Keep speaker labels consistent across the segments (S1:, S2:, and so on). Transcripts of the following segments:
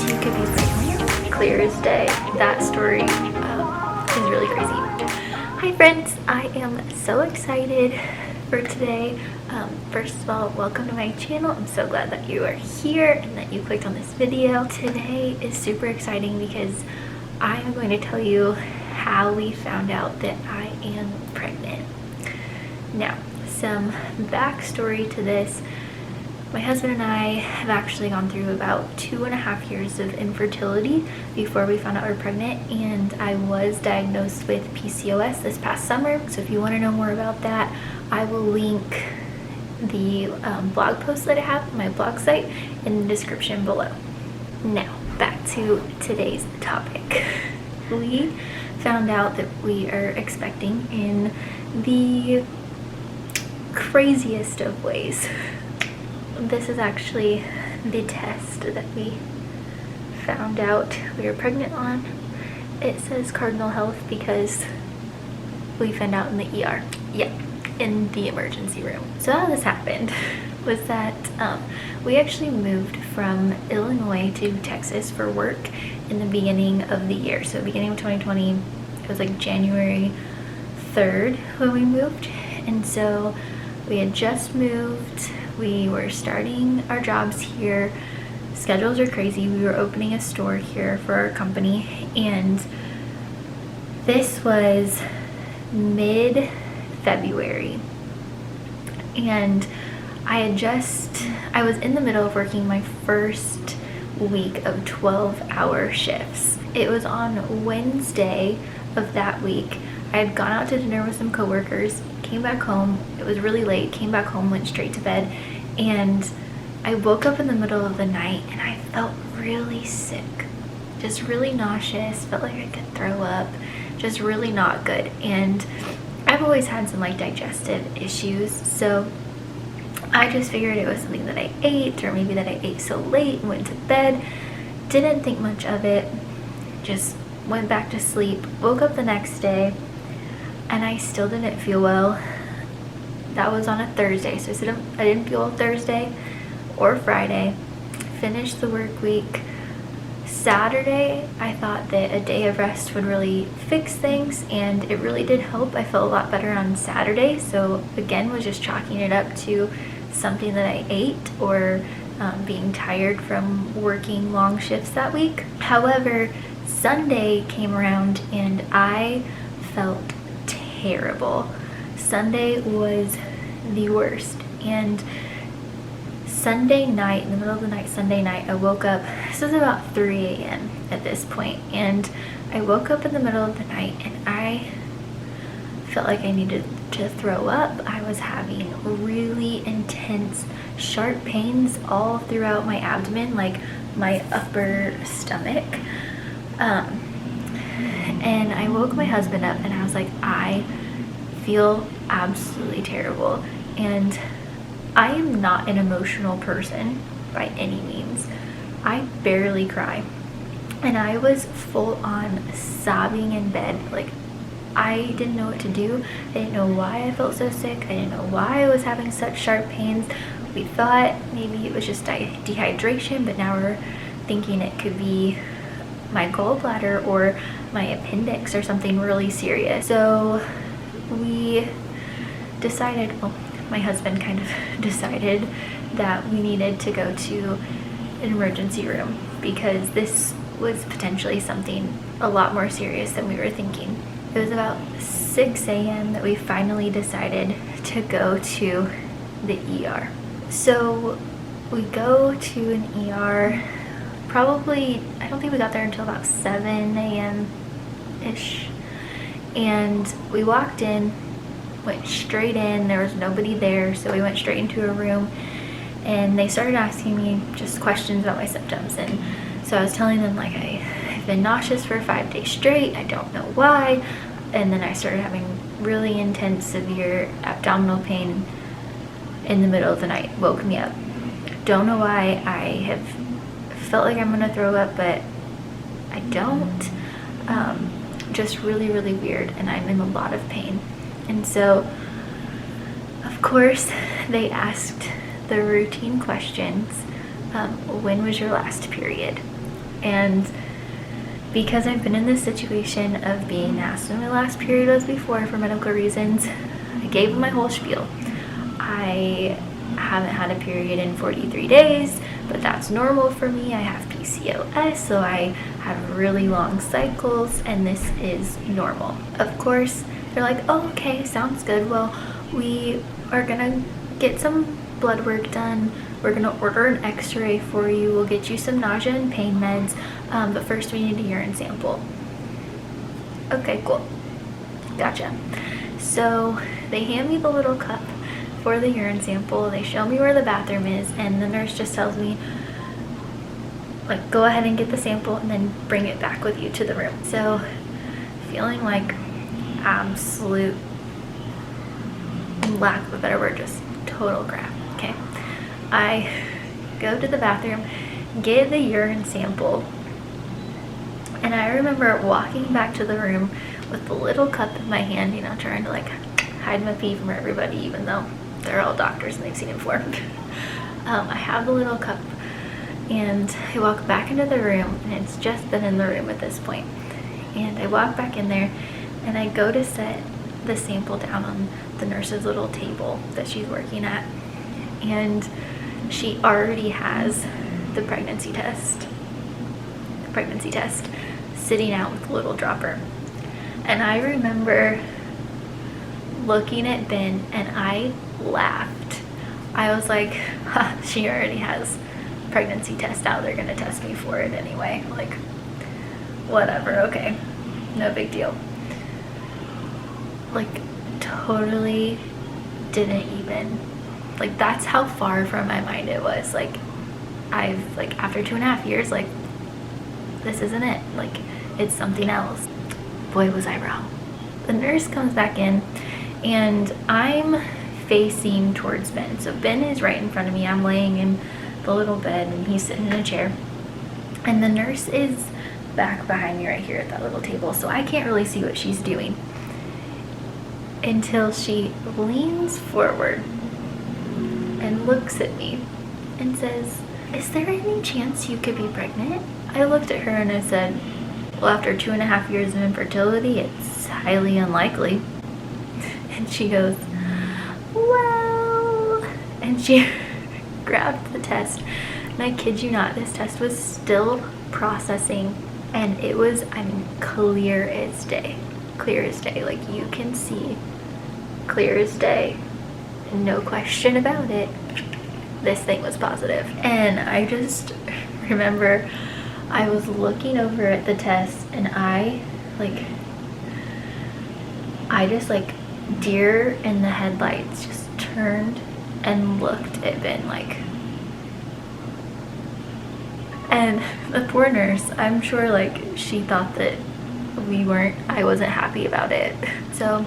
S1: you could be pregnant. Clear as day. That story is really crazy. Hi friends, I am so excited for today. First of all, welcome to my channel. I'm so glad that you are here and that you clicked on this video. Today is super exciting because I am going to tell you how we found out that I am pregnant. Now, some backstory to this. My husband and I have actually gone through about 2.5 years of infertility before we found out we were pregnant, and I was diagnosed with PCOS this past summer. So if you want to know more about that, I will link the blog post that I have on my blog site in the description below. Now, back to today's topic. We found out that we are expecting in the craziest of ways. This is actually the test that we found out we were pregnant on. It says Cardinal Health because we found out in the ER. Yeah, in the emergency room. So how this happened was that we actually moved from Illinois to Texas for work in the beginning of the year. So beginning of 2020, it was like January 3rd when we moved. And so we had just moved. We were starting our jobs here. Schedules are crazy. We were opening a store here for our company, and this was mid-February. And I was in the middle of working my first week of 12-hour shifts. It was on Wednesday of that week. I had gone out to dinner with some coworkers, came back home. It was really late, came back home, went straight to bed, and I woke up in the middle of the night and I felt really sick, just really nauseous, felt like I could throw up, just really not good. And I've always had some like digestive issues, so I just figured it was something that I ate, or maybe that I ate so late and went to bed. Didn't think much of it, just went back to sleep. Woke up the next day and I still didn't feel well. That was on a Thursday, so I didn't feel well Thursday or Friday. Finished the work week. Saturday, I thought that a day of rest would really fix things, and it really did help. I felt a lot better on Saturday, so again, was just chalking it up to something that I ate or being tired from working long shifts that week. However, Sunday came around and I felt terrible. Sunday was the worst, and Sunday night, in the middle of the night, Sunday night, I woke up. This was about 3 a.m. at this point, and I woke up in the middle of the night and I felt like I needed to throw up. I was having really intense, sharp pains all throughout my abdomen, like my upper stomach. And I woke my husband up and I was like, I feel absolutely terrible. And I am not an emotional person by any means. I barely cry. And I was full on sobbing in bed. Like, I didn't know what to do. I didn't know why I felt so sick. I didn't know why I was having such sharp pains. We thought maybe it was just dehydration, but now we're thinking it could be my gallbladder or my appendix or something really serious. So we decided, well, my husband kind of decided that we needed to go to an emergency room because this was potentially something a lot more serious than we were thinking. It was about 6 a.m. that we finally decided to go to the ER. So we go to an ER probably, I don't think we got there until about 7 a.m.-ish. And we walked in, went straight in. There was nobody there, so we went straight into a room, and they started asking me just questions about my symptoms. And so I was telling them, like, I've been nauseous for 5 days straight. I don't know why. And then I started having really intense, severe abdominal pain in the middle of the night. Woke me up. Don't know why. I have felt like I'm gonna throw up, but I don't. Just really, really weird, and I'm in a lot of pain. And so, of course, they asked the routine questions. When was your last period? And because I've been in this situation of being asked when my last period was before for medical reasons, I gave him my whole spiel. I haven't had a period in 43 days, but that's normal for me. I have PCOS, so I have really long cycles, and this is normal. Of course, they're like, oh, okay, sounds good. Well, we are gonna get some blood work done. We're gonna order an x-ray for you. We'll get you some nausea and pain meds, but first we need a urine sample. Okay, cool. Gotcha. So they hand me the little cup for the urine sample. They show me where the bathroom is, and the nurse just tells me, like, go ahead and get the sample and then bring it back with you to the room. So feeling like absolute, lack of a better word, just total crap. Okay, I go to the bathroom, get the urine sample, and I remember walking back to the room with the little cup in my hand, you know, trying to like hide my pee from everybody, even though they're all doctors and they've seen it before. I have the little cup, and I walk back into the room, and it's just been in the room at this point. And I walk back in there, and I go to set the sample down on the nurse's little table that she's working at, and she already has the pregnancy test sitting out with a little dropper. And I remember looking at Ben, and I laughed. I was like, huh, she already has pregnancy test out. They're gonna test me for it anyway. Like, whatever, okay, no big deal. Like, totally didn't even, like, that's how far from my mind it was. Like, I've, like, after 2.5 years, like, this isn't it. Like, it's something else. Boy, was I wrong. The nurse comes back in, and I'm facing towards Ben. So Ben is right in front of me. I'm laying in the little bed, and he's sitting in a chair. And the nurse is back behind me right here at that little table, so I can't really see what she's doing until she leans forward and looks at me and says, is there any chance you could be pregnant? I looked at her and I said, well, after 2.5 years of infertility, it's highly unlikely. And she goes, well, and she grabbed the test, and I kid you not, this test was still processing, and it was, I mean, clear as day, like you can see clear as day, no question about it, this thing was positive. And I just remember I was looking over at the test, and I just like deer in the headlights just turned and looked at Ben, like, and the poor nurse, I'm sure, like, she thought that I wasn't happy about it. So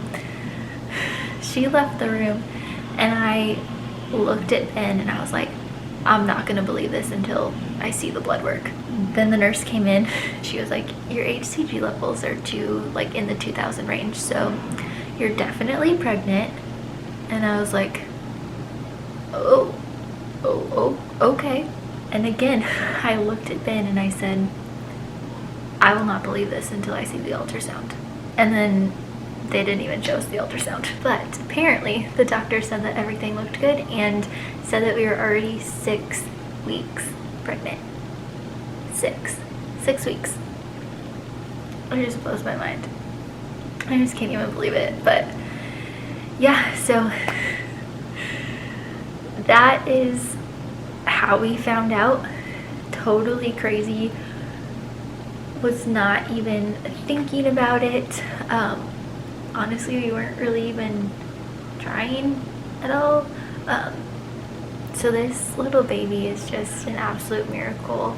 S1: she left the room, and I looked at Ben, and I was like, I'm not gonna believe this until I see the blood work. Then the nurse came in. She was like, your HCG levels are like in the 2000 range, so you're definitely pregnant. And I was like, oh, okay. And again, I looked at Ben and I said, I will not believe this until I see the ultrasound. And then they didn't even show us the ultrasound. But apparently the doctor said that everything looked good and said that we were already 6 weeks pregnant. 6 weeks. It just blows my mind. I just can't even believe it. But yeah, so that is how we found out. Totally crazy. Was not even thinking about it. Honestly, we weren't really even trying at all. So this little baby is just an absolute miracle.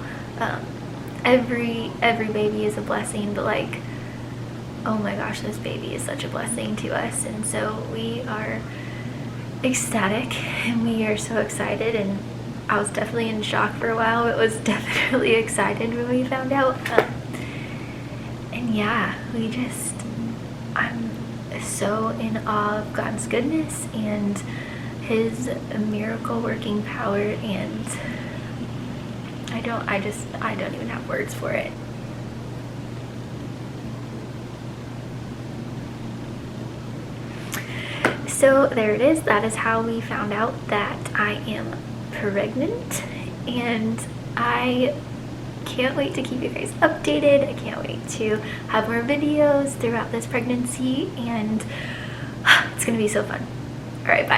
S1: Every baby is a blessing, but like, oh my gosh, this baby is such a blessing to us. And so we are ecstatic, and we are so excited. And I was definitely in shock for a while. It was definitely excited when we found out. And yeah, I'm so in awe of God's goodness and His miracle working power, and I I don't even have words for it. So there it is. That is how we found out that I am pregnant, and I can't wait to keep you guys updated. I can't wait to have more videos throughout this pregnancy, and it's gonna be so fun. All right, bye.